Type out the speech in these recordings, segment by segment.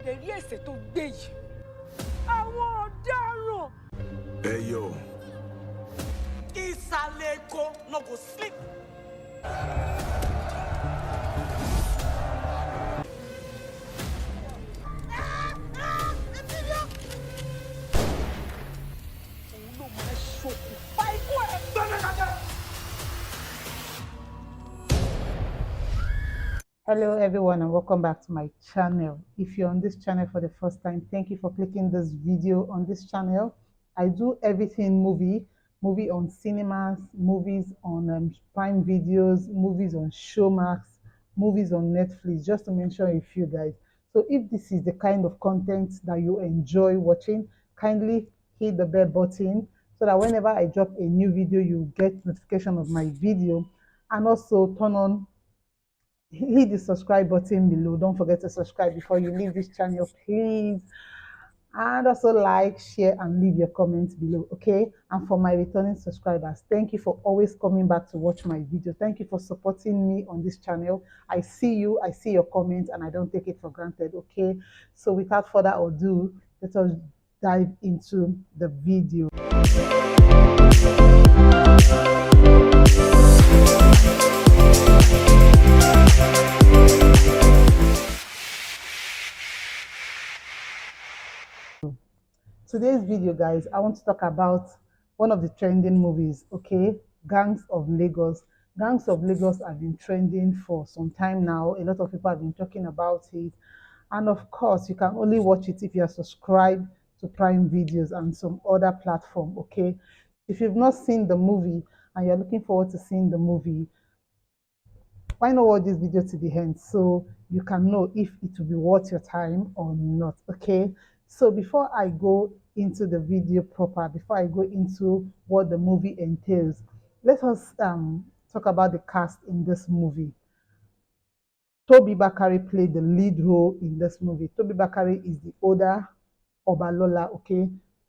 Hey yo. Isaleko no go sleep. Hello everyone and welcome back to my channel. If you're on this channel for the first time, thank you for clicking this video on this channel. I do everything movie on cinemas, movies on Prime Videos, movies on Showmax, movies on Netflix, just to mention a few guys. So if this is the kind of content that you enjoy watching, kindly hit the bell button so that whenever I drop a new video, you get notification of my video, and also hit the subscribe button below. Don't forget to subscribe before you leave this channel, please. And also like, share, and leave your comments below, okay? And for my returning subscribers, thank you for always coming back to watch my video. Thank you for supporting me on this channel. I see you, I see your comments, and I don't take it for granted, okay? So without further ado, let us dive into the video. Today's video, guys, I want to talk about one of the trending movies, okay? Gangs of Lagos. Gangs of Lagos have been trending for some time now. A lot of people have been talking about it. And of course, you can only watch it if you are subscribed to Prime Videos and some other platform, okay? If you've not seen the movie and you're looking forward to seeing the movie, why not watch this video to the end so you can know if it will be worth your time or not, okay? So before I go into the video proper, before I go into what the movie entails, let us talk about the cast in this movie. Tobi Bakare played the lead role in this movie. Tobi Bakare is the older Obalola, okay?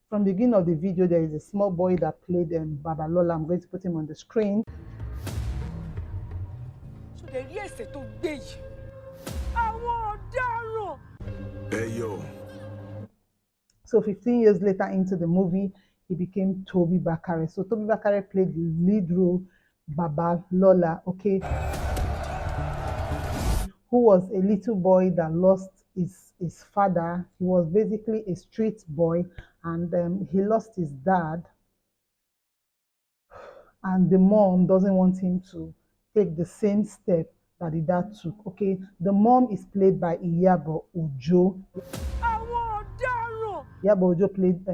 From the beginning of the video, there is a small boy that played Babalola. I'm going to put him on the screen. Hey yo. So 15 years later into the movie, he became Tobi Bakare. So Tobi Bakare played the lead role, Babalola, okay, who was a little boy that lost his father. He was basically a street boy, and he lost his dad. And the mom doesn't want him to take the same step that the dad took, okay? The mom is played by Iyabo Ojo. Iyabo Ojo played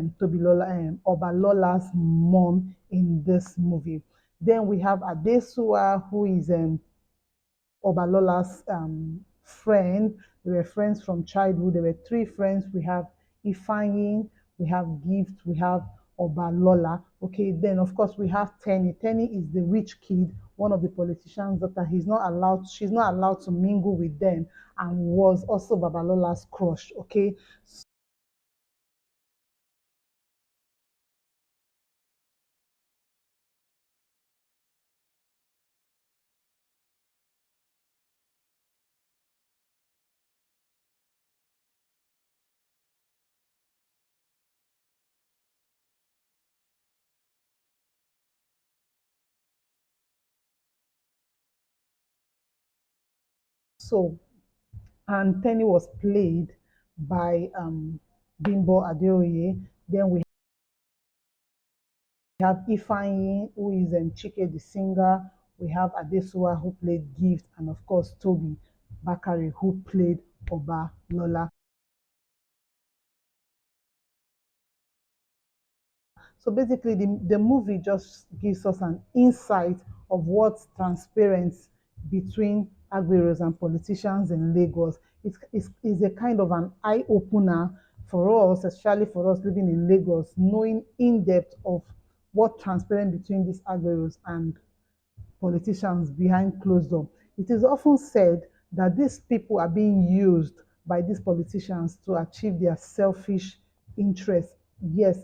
Obalola's mom in this movie. Then we have Adesuwa, who is Obalola's friend. They were friends from childhood. There were three friends. We have Ifeanyi, we have Gift, we have Obalola. Okay, then of course we have Tenny. Tenny is the rich kid, one of the politicians' daughter. She's not allowed to mingle with them, and was also Babalola's crush. Okay. So, and Tenny was played by Bimbo Adeoye. Then we have Ifeanyi, who is Chike the singer. We have Adesuwa, who played Gift, and of course Tobi Bakare, who played Oba Lola. So basically, the movie just gives us an insight of what's transparent between agberos and politicians in Lagos. It's a kind of an eye-opener for us, especially for us living in Lagos, knowing in depth of what transparent between these agberos and politicians behind closed door. It is often said that these people are being used by these politicians to achieve their selfish interests. Yes,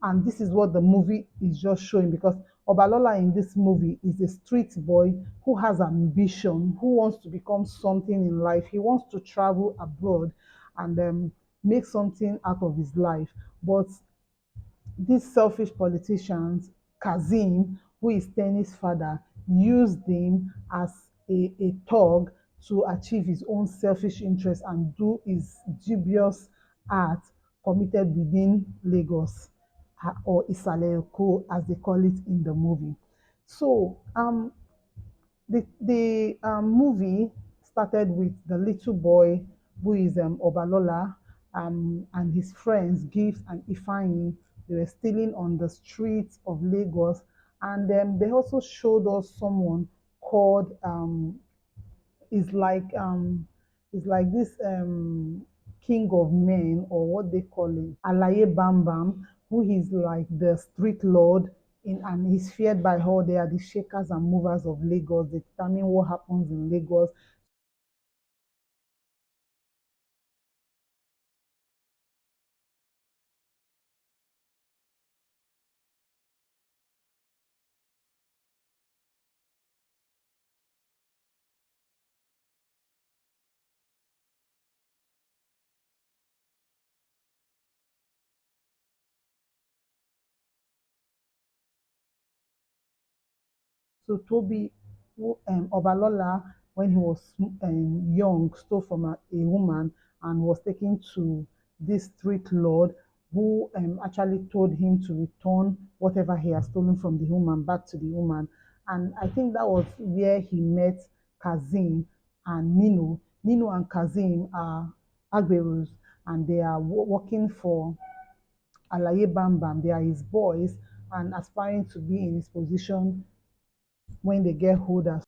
and this is what the movie is just showing, because Obalola in this movie is a street boy who has ambition, who wants to become something in life. He wants to travel abroad and make something out of his life. But these selfish politicians, Kazim, who is Tenny's father, used him as a thug to achieve his own selfish interests and do his dubious act committed within Lagos, or Isale Eko, as they call it in the movie. So the movie started with the little boy who is Obalola, and his friends Gift and Ifeanyi. They were stealing on the streets of Lagos, and they also showed us someone called is like um is like this king of men, or what they call it, Alaye Bambam, who is like the street lord and he's feared by all. They are the shakers and movers of Lagos. They determine what happens in Lagos. So Toby, Obalola, when he was young, stole from a woman and was taken to this street lord, who actually told him to return whatever he had stolen from the woman back to the woman. And I think that was where he met Kazim and Nino. Nino and Kazim are Agberus, and they are working for Alaye Bambam. They are his boys and aspiring to be in his position when they get older.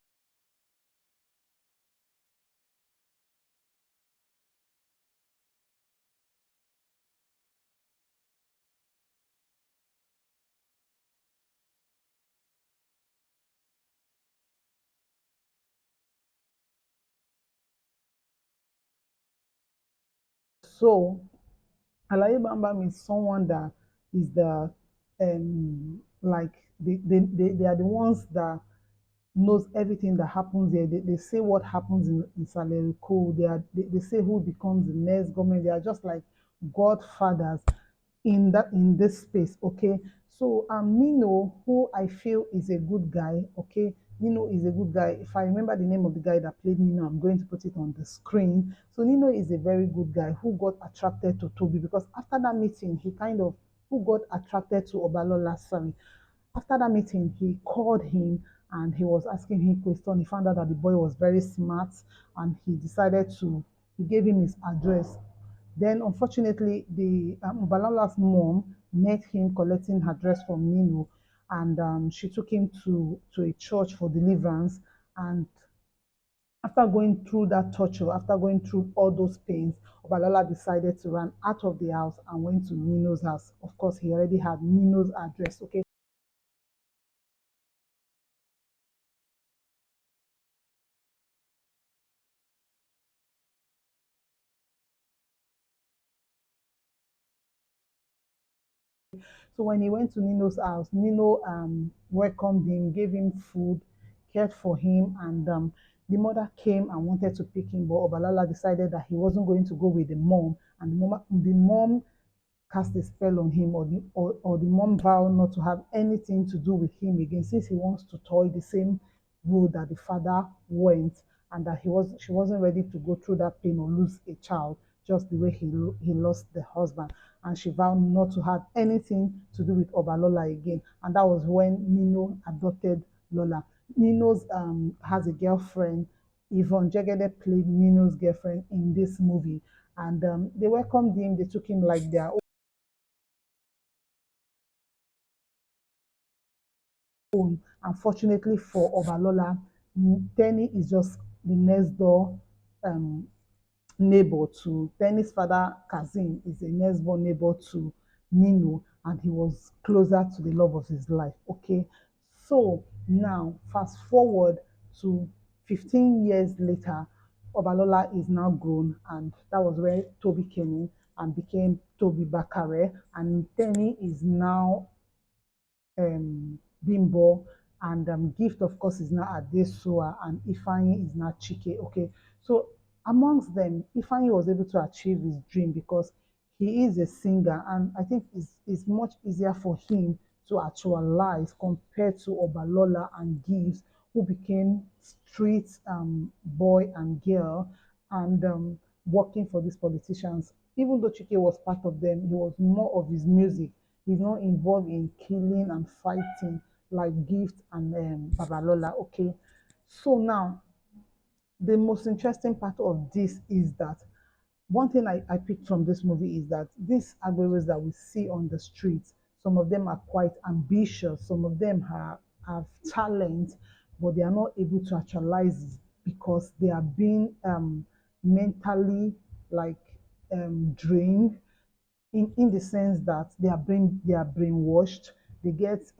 So Alaye Bambam is someone that is the like they are the ones that knows everything that happens there. They say what happens in Salary Code. They say who becomes the next government. They are just like godfathers in this space. Okay. So Nino, who I feel is a good guy. Okay. Nino is a good guy. If I remember the name of the guy that played Nino, I'm going to put it on the screen. So Nino is a very good guy who got attracted to Toby, because after that meeting, he kind of who got attracted to Obalola, sorry. After that meeting, he called him and he was asking him questions. He found out that the boy was very smart, and he gave him his address. Then, unfortunately, the Balala's mom met him collecting her dress from Nino, and she took him to a church for deliverance. And after going through that torture, after going through all those pains, Obalala decided to run out of the house and went to Nino's house. Of course, he already had Nino's address. Okay. So when he went to Nino's house, Nino welcomed him, gave him food, cared for him, and the mother came and wanted to pick him, but Obalala decided that he wasn't going to go with the mom, and the mom cast a spell on him, or the mom vowed not to have anything to do with him again, since he wants to toy the same road that the father went, and that she wasn't ready to go through that pain or lose a child just the way he lost the husband. And she vowed not to have anything to do with Obalola again. And that was when Nino adopted Lola. Nino's has a girlfriend. Yvonne Jegede played Nino's girlfriend in this movie, and they welcomed him. They took him like their own. Unfortunately for Obalola, Tenny is just the next door um, neighbor to Tenny's father. Kazim is a next door neighbor to Nino, and he was closer to the love of his life. Okay, so now fast forward to 15 years later. Obalola is now grown, and that was where Toby came in and became Tobi Bakare, and Tenny is now Bimbo, and Gift, of course, is now Adesuwa, and Ifeanyi is now Chike. Okay, so Amongst them, Ifeanyi was able to achieve his dream because he is a singer, and I think it's much easier for him to actualize compared to Obalola and Gibbs, who became street boy and girl and working for these politicians. Even though Chike was part of them, he was more of his music. He's not involved in killing and fighting like Gift and Babalola. Okay, so now the most interesting part of this is that one thing I picked from this movie is that these Agberos that we see on the streets, some of them are quite ambitious, some of them have talent, but they are not able to actualize it because they are being mentally like drained in the sense that they are brainwashed. They get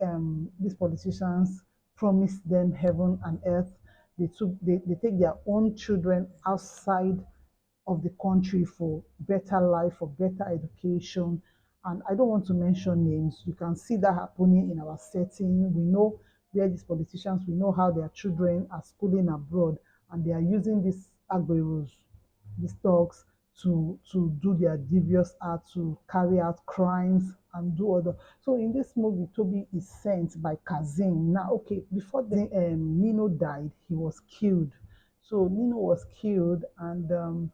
these politicians promise them heaven and earth. They take their own children outside of the country for better life, for better education. And I don't want to mention names. You can see that happening in our setting. We know where these politicians, we know how their children are schooling abroad, and they are using these agberos, these dogs, to do their devious art, to carry out crimes and do other. So in this movie, Toby is sent by Kazim. Now, okay, before the Nino died, he was killed. So Nino was killed, and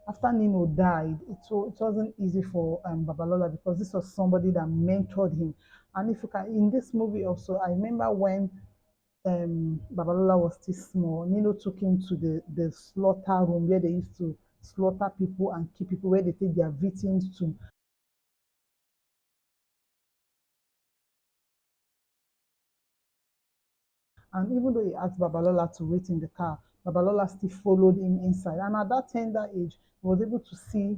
after Nino died, it wasn't easy for Babalola because this was somebody that mentored him. And if you can, in this movie also, I remember when Babalola was still small, Nino took him to the slaughter room where they used to slaughter people and keep people, where they take their victims to. And even though he asked Babalola to wait in the car, Babalola still followed him inside. And at that tender age, he was able to see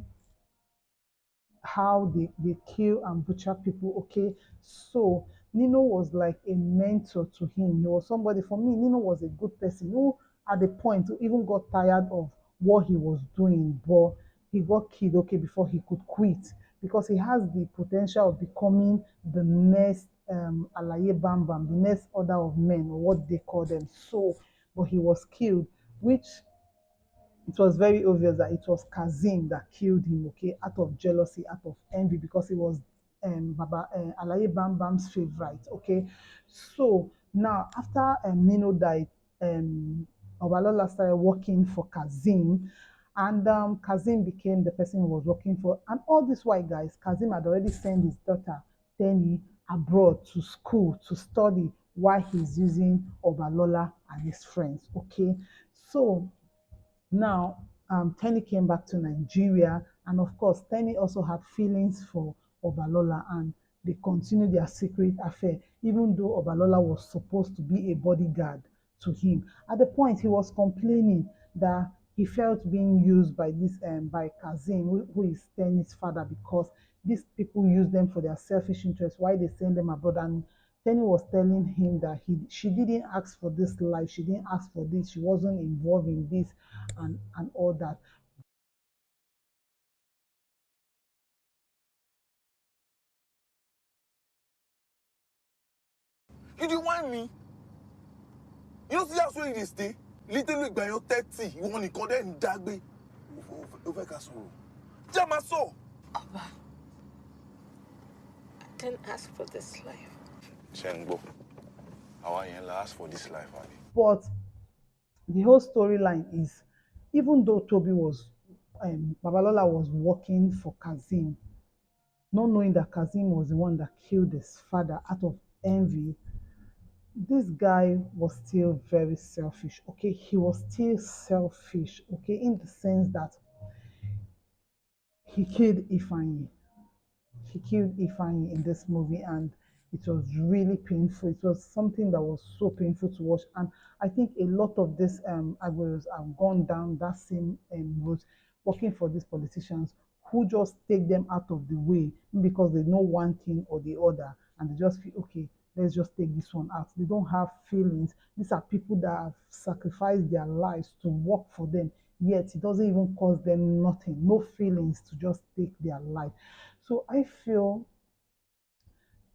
how they kill and butcher people. Okay, so Nino was like a mentor to him. He was somebody, for me, Nino was a good person who at the point even got tired of what he was doing, but he got killed, okay, before he could quit, because he has the potential of becoming the next Alaye Bambam, the next order of men, or what they call them. So but he was killed, which it was very obvious that it was Kazim that killed him, okay, out of jealousy, out of envy, because he was Baba Alaye Bam Bam's favorite, okay. So now, after Nino died, um, Obalola started working for Kazim, and Kazim became the person who was working for. And all this while, guys, Kazim had already sent his daughter Tenny abroad to school to study while he's using Obalola and his friends, okay. So now, Tenny came back to Nigeria, and of course, Tenny also had feelings for Obalola, and they continued their secret affair, even though Obalola was supposed to be a bodyguard to him. At the point, he was complaining that he felt being used by this by Kazim, who is Tenny's father, because these people use them for their selfish interests. Why they send them abroad? And Tenny was telling him that she didn't ask for this life, she didn't ask for this, she wasn't involved in this and all that. You dey whine me? You know see how so you dey stay? Little ìgbà yẹn 30, ìwọ nìkan dẹ̀ ń dágbé. O fẹ́ ká sọ̀rọ̀. Jẹ́ máa sọ. Abba, I didn't ask for this life. Ṣé ń gbọ́? Àwa yẹn la ask for this life, abi. But the whole storyline is, even though Toby was, Babalola was working for Kazim, not knowing that Kazim was the one that killed his father out of envy, this guy was still very selfish. Okay, he was still selfish. Okay, in the sense that he killed Ifeanyi. He killed Ifeanyi in this movie, and it was really painful. It was something that was so painful to watch, and I think a lot of these Agueros have gone down that same route, working for these politicians who just take them out of the way because they know one thing or the other, and they just feel, okay, let's just take this one out. They don't have feelings. These are people that have sacrificed their lives to work for them, yet it doesn't even cost them nothing, no feelings to just take their life. So I feel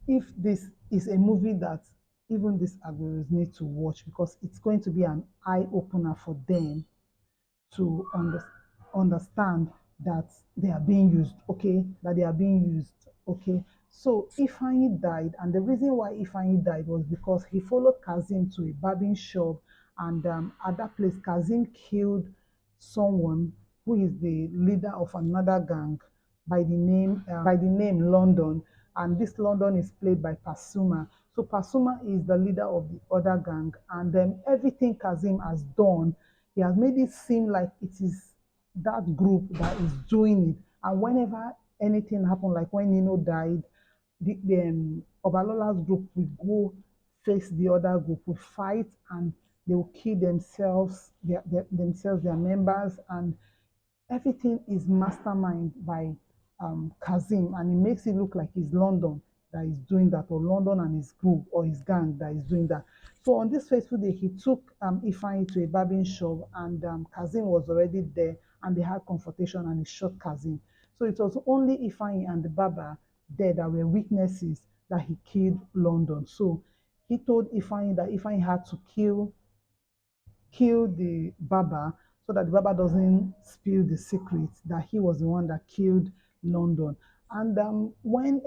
if this is a movie that even these Agberos need to watch, because it's going to be an eye opener for them to understand that they are being used, okay? That they are being used, okay? So Ifeanyi died, and the reason why Ifeanyi died was because he followed Kazim to a barbing shop, and at that place, Kazim killed someone who is the leader of another gang by the name London, and this London is played by Pasuma. So Pasuma is the leader of the other gang, and everything Kazim has done, he has made it seem like it is that group that is doing it. And whenever anything happened, like when Nino died, the Obalola's group will go face the other group, will fight, and they will kill themselves, their members, and everything is mastermind by Kazim, and it makes it look like it's London that is doing that, or London and his group or his gang that is doing that. So on this fateful day, he took Ifeanyi to a barbing shop, and Kazim was already there, and they had confrontation, and he shot Kazim. So it was only Ifeanyi and the barber there that were witnesses that he killed London. So he told Ifeanyi that Ifeanyi had to kill the barber so that the barber doesn't spill the secret that he was the one that killed London. And when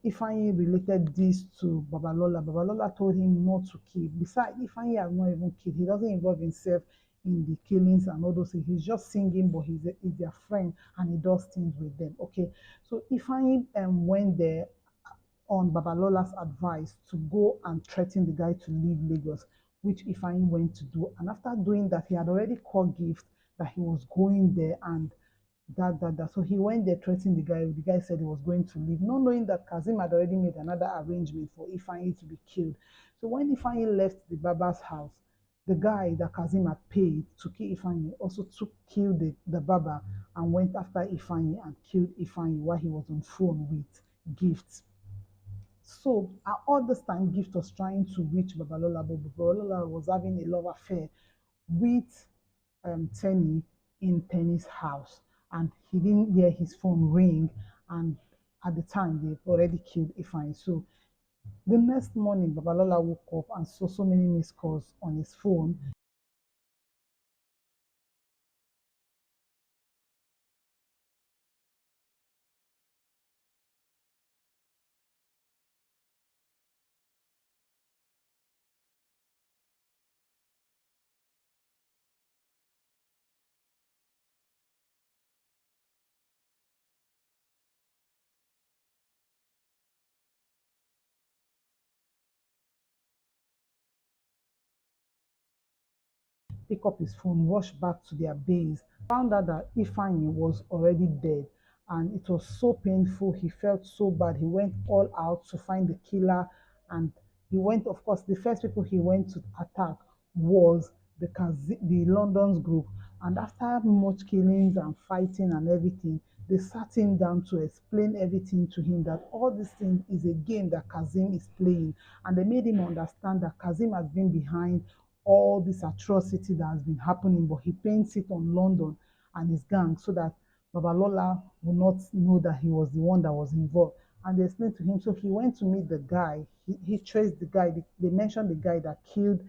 Ifeanyi related this to Babalola, Babalola told him not to kill. Besides, Ifeanyi has not even killed. He doesn't involve himself in the killings and all those things. He's just singing, but he's their friend, and he does things with them. Okay, so Ifeanyi went there on Babalola's advice to go and threaten the guy to leave Lagos, which Ifeanyi went to do. And after doing that, he had already called Gift that he was going there, and that. So he went there threatening the guy. The guy said he was going to leave, not knowing that Kazim had already made another arrangement for Ifeanyi to be killed. So when Ifeanyi left the barber's house, the guy that Kazim had paid to kill Ifeanyi also killed the barber and went after Ifeanyi and killed Ifeanyi while he was on phone with Gift. So at all this time, Gift was trying to reach Babalola, but Babalola was having a love affair with Tenny in Tenny's house, and he didn't hear his phone ring. And at the time, they've already killed Ifeanyi. So the next morning, Babalola woke up and saw so many missed calls on his phone. Pick up his phone, rush back to their base, found out that Ifeanyi was already dead. And it was so painful. He felt so bad. He went all out to find the killer. And he went, of course, the first people he went to attack was the London's group. And after much killings and fighting and everything, they sat him down to explain everything to him, that all this thing is a game that Kazim is playing. And they made him understand that Kazim has been behind all this atrocity that has been happening, but he paints it on London and his gang so that Babalola will not know that he was the one that was involved. And they explained to him. So he went to meet the guy. He traced the guy. They mentioned the guy that killed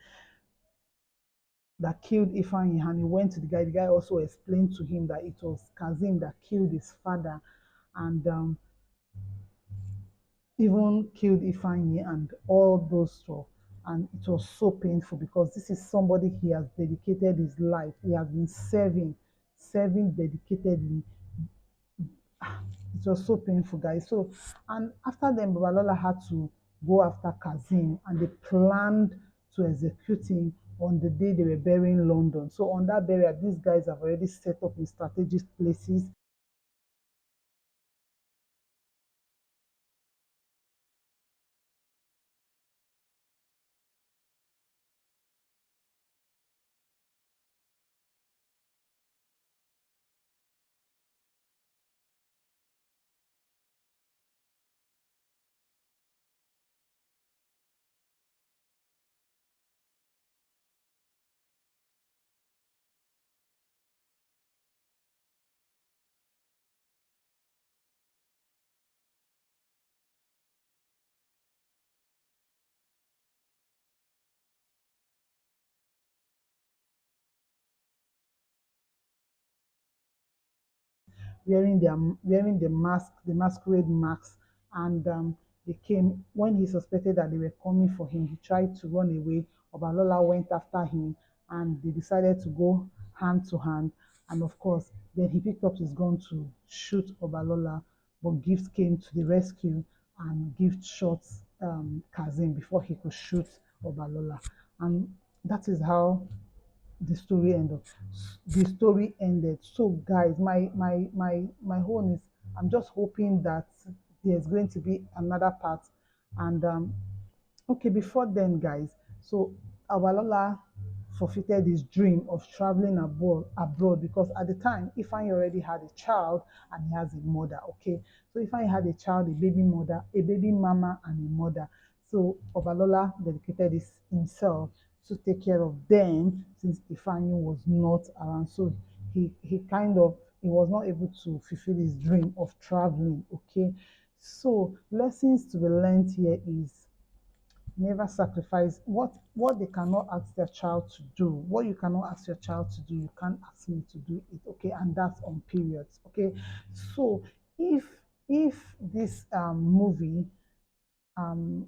Ifeanyi, and he went to the guy. The guy also explained to him that it was Kazim that killed his father, and even killed Ifeanyi and all those stuff. And it was so painful because this is somebody he has dedicated his life. He has been serving dedicatedly. It was so painful, guys. So, and after them, Babalola had to go after Kazim, and they planned to execute him on the day they were burying London. So on that burial, these guys have already set up in strategic places. wearing the mask, the masquerade masks, and they came when he suspected that they were coming for him. He tried to run away. Obalola went after him, and they decided to go hand to hand. And of course, then he picked up his gun to shoot Obalola, but Gift came to the rescue and Gift shot Kazim before he could shoot Obalola. And that is how the story ended. The story ended. So, guys, my own is I'm just hoping that there's going to be another part, and okay, before then, guys, so Awalola forfeited his dream of traveling abroad because at the time, Ifeanyi already had a child and he has a mother, okay? So Ifeanyi had a child, a baby mother, a baby mama, and a mother. So Obalola dedicated himself to take care of them since Ifeanyi was not around. So he was not able to fulfill his dream of traveling, okay? So lessons to be learned here is never sacrifice what they cannot ask their child to do. What you cannot ask your child to do, you can't ask me to do it, okay? And that's on periods, okay? So if this movie um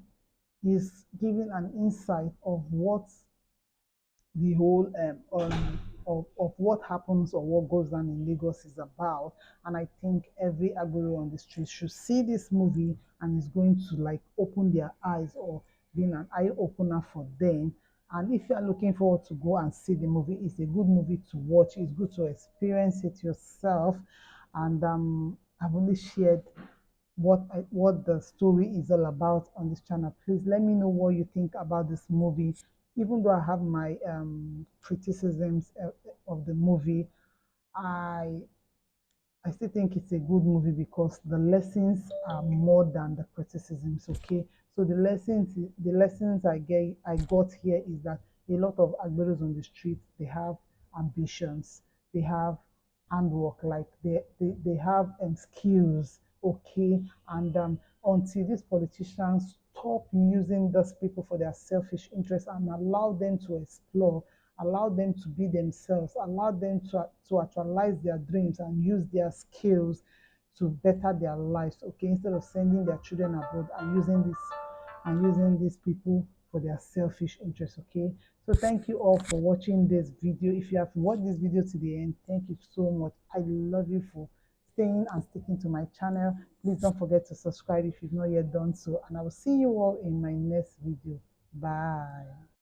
is giving an insight of what the whole of what happens or what goes on in Lagos is about. And I think every Agbero on the street should see this movie and is going to like open their eyes or being an eye opener for them. And if you are looking forward to go and see the movie, it's a good movie to watch. It's good to experience it yourself. And I've only shared what the story is all about on this channel. Please let me know what you think about this movie. Even though I have my criticisms of the movie, I I still think it's a good movie because the lessons are more than the criticisms. Okay, so the lessons I got here is that a lot of Agberos on the street, they have ambitions, they have handwork, like they have skills. Okay, and until these politicians stop using those people for their selfish interests and allow them to explore, allow them to be themselves, allow them to actualize their dreams and use their skills to better their lives, okay, instead of sending their children abroad and using these people for their selfish interests, okay? So thank you all for watching this video. If you have watched this video to the end, thank you so much. I love you for staying and sticking to my channel. Please don't forget to subscribe if you've not yet done so, and I will see you all in my next video. Bye.